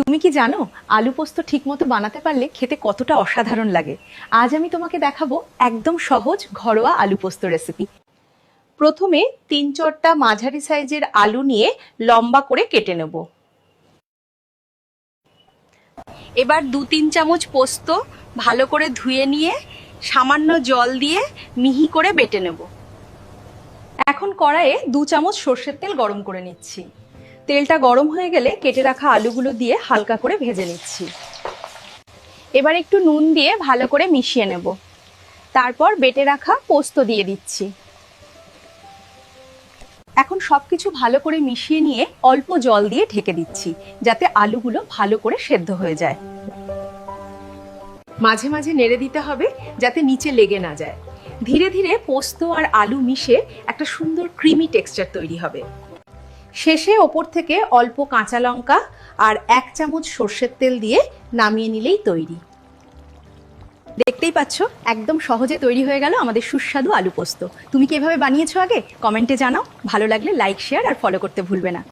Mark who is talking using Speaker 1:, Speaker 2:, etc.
Speaker 1: তুমি কি জানো আলু পোস্ত ঠিকমতো বানাতে পারলে খেতে কতটা অসাধারণ লাগে? আজ আমি তোমাকে দেখাবো একদম সহজ ঘরোয়া আলু পোস্ত রেসিপি। প্রথমে 3-4টা মাঝারি সাইজের আলু নিয়ে লম্বা করে কেটে নেব। এবার 2-3 চামচ পোস্ত ভালো করে ধুয়ে নিয়ে সামান্য জল দিয়ে মিহি করে বেটে নেব। এখন কড়াইয়ে 2 চামচ সর্ষের তেল গরম করে নিচ্ছি। তেলটা গরম হয়ে গেলে কেটে রাখা আলুগুলো দিয়ে হালকা করে ভেজে নিচ্ছি। এবার একটু নুন দিয়ে ভালো করে মিশিয়ে নেব। তারপর বেটে রাখা পোস্ত দিয়ে দিচ্ছি। এখন সবকিছু ভালো করে মিশিয়ে নিয়ে অল্প জল দিয়ে ঢেকে দিচ্ছি, যাতে আলুগুলো ভালো করে সেদ্ধ হয়ে যায়। মাঝে মাঝে নেড়ে দিতে হবে যাতে নিচে লেগে না যায়। ধীরে ধীরে পোস্ত আর আলু মিশে একটা সুন্দর ক্রিমি টেক্সচার তৈরি হবে। শেষে ওপর থেকে অল্প কাঁচা লঙ্কা আর 1 চামচ সর্ষের তেল দিয়ে নামিয়ে নিলেই তৈরি। দেখতেই পাচ্ছ, একদম সহজে তৈরি হয়ে গেল আমাদের সুস্বাদু আলু পোস্ত। তুমি কি এভাবে বানিয়েছো আগে? কমেন্টে জানাও। ভালো লাগলে লাইক, শেয়ার আর ফলো করতে ভুলবে না।